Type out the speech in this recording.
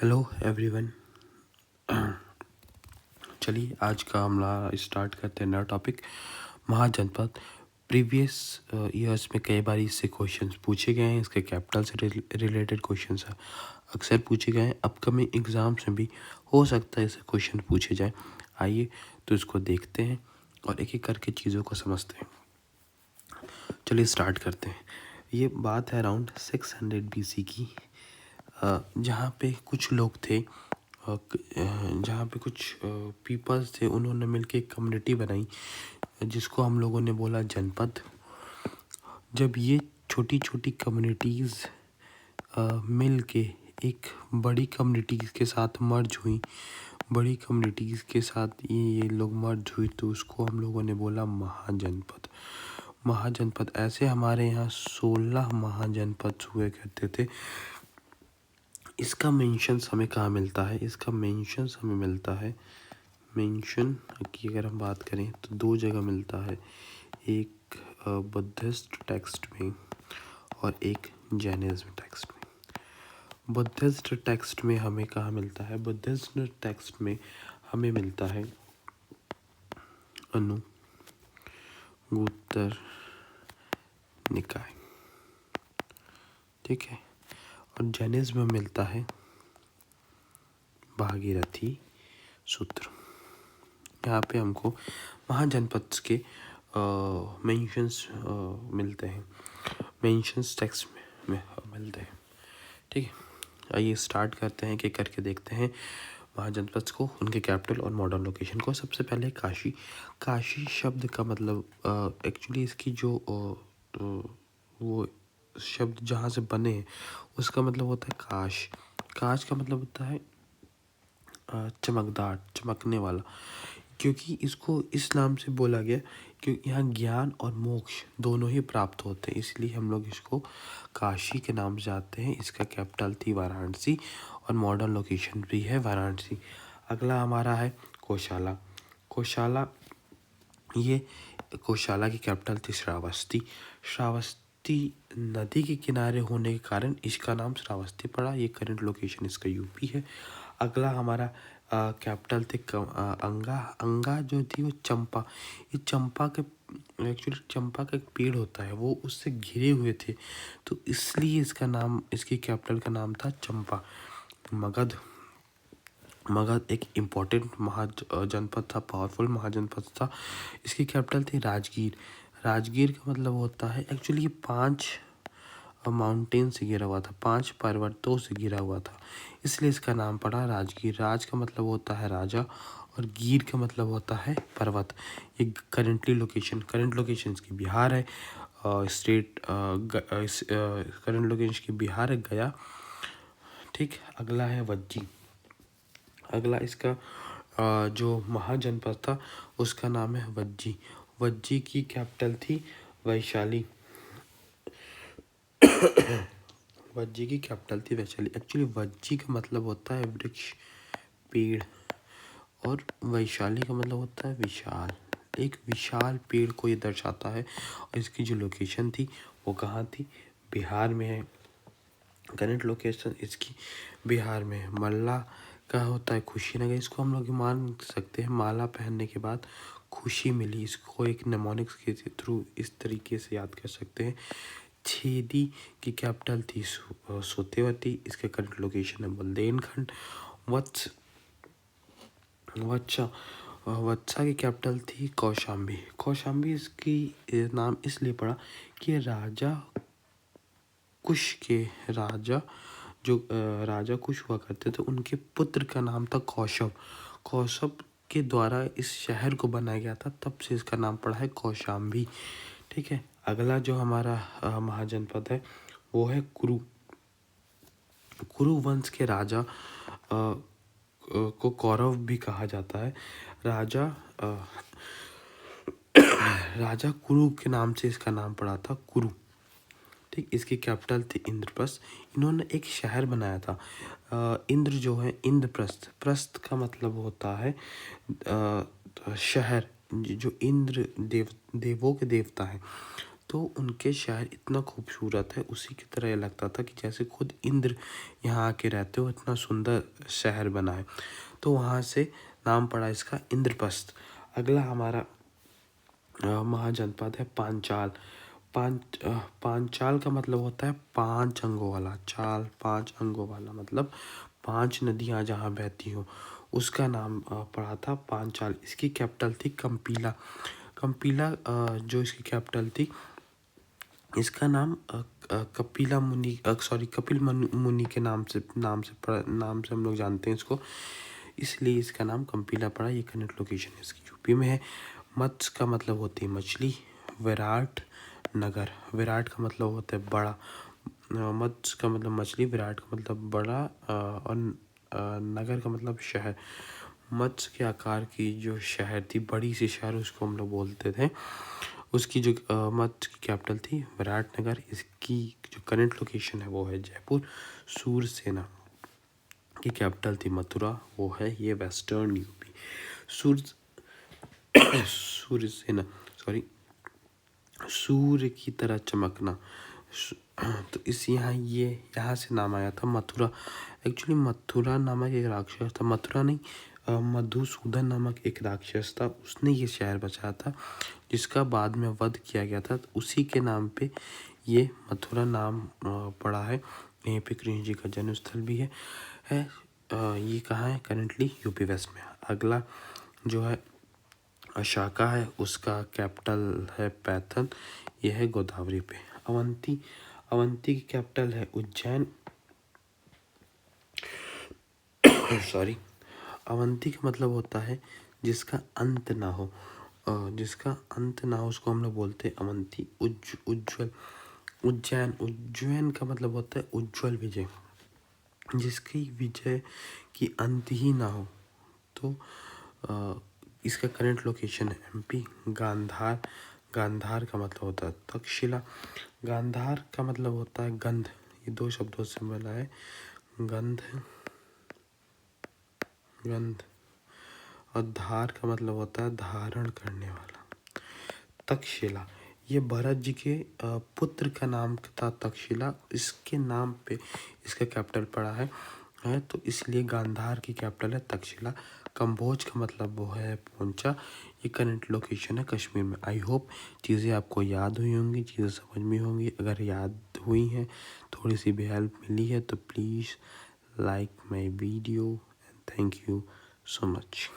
Hello everyone. चलिए आज का हमला स्टार्ट करते हैं नया टॉपिक महाजनपद। प्रीवियस ईयर्स में कई बार इससे क्वेश्चंस पूछे गए हैं, इसके कैपिटल से रिलेटेड क्वेश्चंस अक्सर पूछे गए हैं। अपकमिंग एग्ज़ाम्स में भी हो सकता है इससे क्वेश्चन पूछे जाए। आइए तो इसको देखते हैं और एक एक करके चीज़ों को समझते हैं। चलिए स्टार्ट करते हैं। ये बात है अराउंड 600 BC की, जहाँ पे कुछ लोग थे, जहाँ पे कुछ पीपल्स थे। उन्होंने मिलके एक कम्युनिटी बनाई जिसको हम लोगों ने बोला जनपद। जब ये छोटी छोटी कम्युनिटीज़ मिल के एक बड़ी कम्युनिटीज़ के साथ मर्ज हुई, बड़ी कम्युनिटीज़ के साथ ये लोग मर्ज हुई, तो उसको हम लोगों ने बोला महाजनपद। महाजनपद ऐसे हमारे यहाँ 16 महाजनपद हुए करते थे। इसका मेंशंस हमें कहाँ मिलता है? इसका मेंशंस हमें मिलता है, मेंशन की अगर हम बात करें तो दो जगह मिलता है, एक बुद्धिस्ट टेक्स्ट में और एक जैनिज्म टेक्स्ट में। बुद्धिस्ट टेक्स्ट में हमें कहाँ मिलता है? बुद्धिस्ट टेक्स्ट में हमें मिलता है अनुगुत्तर निकाय, ठीक है। और जैनिज्म में मिलता है भागीरथी सूत्र। यहाँ पे हमको महाजनपद के मेंशंस मिलते हैं, मेंशंस टेक्स्ट में मिलते हैं, ठीक है। आइए स्टार्ट करते हैं कि करके देखते हैं महाजनपद को, उनके कैपिटल और मॉडर्न लोकेशन को। सबसे पहले काशी। काशी शब्द का मतलब एक्चुअली इसकी जो वो शब्द जहाँ से बने हैं उसका मतलब होता है काश। काश का मतलब होता है चमकदार, चमकने वाला। क्योंकि इसको इस नाम से बोला गया क्योंकि यहाँ ज्ञान और मोक्ष दोनों ही प्राप्त होते हैं, इसलिए हम लोग इसको काशी के नाम से जानते हैं। इसका कैपिटल थी वाराणसी और मॉडर्न लोकेशन भी है वाराणसी। अगला हमारा है कोशाला। कोशाला, ये कोशाला की कैपिटल थी श्रावस्ती। श्रावस्ती नदी के किनारे होने के कारण इसका नाम श्रावस्ती पड़ा। ये करंट लोकेशन इसका यूपी है। अगला हमारा कैपिटल थे अंगा। अंगा जो थी वो चंपा। ये चंपा के एक्चुअली चंपा का एक पेड़ होता है, वो उससे घिरे हुए थे, तो इसलिए इसका नाम, इसकी कैपिटल का नाम था चंपा। मगध। मगध एक इम्पोर्टेंट महाजनपद था, पावरफुल महाजनपद था। इसकी कैपिटल थी राजगीर। राजगीर का मतलब होता है एक्चुअली ये 5 माउंटेन से घिरा हुआ था, 5 पर्वतों से घिरा हुआ था, इसलिए इसका नाम पड़ा राजगीर। राज का मतलब होता है राजा और गीर का मतलब होता है पर्वत। ये करंट लोकेशन इसकी बिहार है। स्टेट करंट लोकेशन की बिहार है, गया, ठीक। अगला है वज्जी। अगला इसका जो महाजनपद था उसका नाम है वज्जी। वज्जी की कैपिटल थी वैशाली। वज्जी की कैपिटल थी वैशाली। एक्चुअली वज्जी का मतलब होता है वृक्ष, पेड़, और वैशाली का मतलब होता है विशाल। एक विशाल पेड़ को ये दर्शाता है। और इसकी जो लोकेशन थी वो कहाँ थी? बिहार में है। करंट लोकेशन इसकी बिहार में है। मल्ला का होता है कुशीनगर। इसको हम लोग मान सकते हैं माला पहनने के बाद खुशी मिली, इसको एक नेमोनिक्स के थ्रू इस तरीके से याद कर सकते हैं। छेदी की कैपिटल थी सोतेवती। इसके करंट लोकेशन है बुंदेलखंड। वत्स वत्सा वत्सा की कैपिटल थी कौशाम्बी। कौशाम्बी इसकी नाम इसलिए पड़ा कि राजा कुश के राजा कुश हुआ करते थे, उनके पुत्र का नाम था कौशब। कौशब के द्वारा इस शहर को बनाया गया था, तब से इसका नाम पड़ा है कौशाम्बी, ठीक है। अगला जो हमारा महाजनपद है वो है कुरु। कुरु वंश के राजा को कौरव भी कहा जाता है। राजा कुरु के नाम से इसका नाम पड़ा था कुरु, ठीक। इसकी कैपिटल थी इंद्रप्रस्थ। इन्होंने एक शहर बनाया था। इंद्र जो है इंद्रप्रस्थ, प्रस्थ का मतलब होता है शहर। जो इंद्र देवों के देवता है, तो उनके शहर इतना खूबसूरत है, उसी की तरह लगता था कि जैसे खुद इंद्र यहाँ आके रहते हो, इतना सुंदर शहर बना है। तो वहाँ से नाम पड़ा इसका इंद्रप्रस्थ। अगला हमारा महाजनपद है पांचाल। पांचाल का मतलब होता है 5 अंगों वाला। चाल 5 अंगों वाला मतलब 5 नदियाँ जहाँ बहती हो, उसका नाम पड़ा था पांचाल। इसकी कैपिटल थी कंपीला। कंपीला जो इसकी कैपिटल थी, इसका नाम कपिला मुनि कपिल मुनि के नाम से हम लोग जानते हैं इसको, इसलिए इसका नाम कंपीला पड़ा। ये करंट लोकेशन है इसकी, यूपी में है। मत्स्य का मतलब होती है मछली। विराट नगर, विराट का मतलब होता है बड़ा। मत्स्य का मतलब मछली, विराट का मतलब बड़ा, और नगर का मतलब शहर। मत्स्य के आकार की जो शहर थी, बड़ी सी शहर, उसको हम लोग बोलते थे। उसकी जो मत्स्य की कैपिटल थी विराटनगर। इसकी जो करंट लोकेशन है वो है जयपुर। सूरसेना की कैपिटल थी मथुरा, वो है ये वेस्टर्न यूपी। सूरसेना सॉरी सूर्य की तरह चमकना। तो इस यहाँ से नाम आया था मथुरा। एक्चुअली मथुरा नामक एक राक्षस था, मथुरा नहीं, मधुसूदन नामक एक राक्षस था, उसने ये शहर बचाया था, जिसका बाद में वध किया गया था। तो उसी के नाम पे ये मथुरा नाम पड़ा है। यहीं पे कृष्ण जी का जन्म स्थल भी है। ये कहाँ है? करेंटली यूपी वेस्ट में। अगला जो है शाखा है, उसका कैपिटल है पैथन। यह है गोदावरी पे। अवंती, अवंती की कैपिटल है उज्जैन। सॉरी, अवंती का मतलब होता है जिसका अंत ना हो। जिसका अंत ना हो उसको हम लोग बोलते हैं अवंती। उज्जवल, उज्जैन, उज्जैन का मतलब होता है उज्जवल विजय, जिसकी विजय की अंत ही ना हो। तो इसका करंट लोकेशन है एमपी। गांधार, गांधार का मतलब होता है तक्षशिला। गांधार का मतलब होता है गंध। ये 2 शब्दों से मिला है, गंध, गंध। और धार का मतलब होता है धारण करने वाला। तक्षशिला, ये भरत जी के पुत्र का नाम था तक्षशिला, इसके नाम पे इसका कैपिटल पड़ा है तो इसलिए गांधार की कैपिटल है तक्षशिला। कंबोज का मतलब वो है पोंचा। ये करंट लोकेशन है कश्मीर में। आई होप चीज़ें आपको याद हुई होंगी, चीज़ें समझ में होंगी। अगर याद हुई हैं, थोड़ी सी भी हेल्प मिली है, तो please like my video and thank you so much.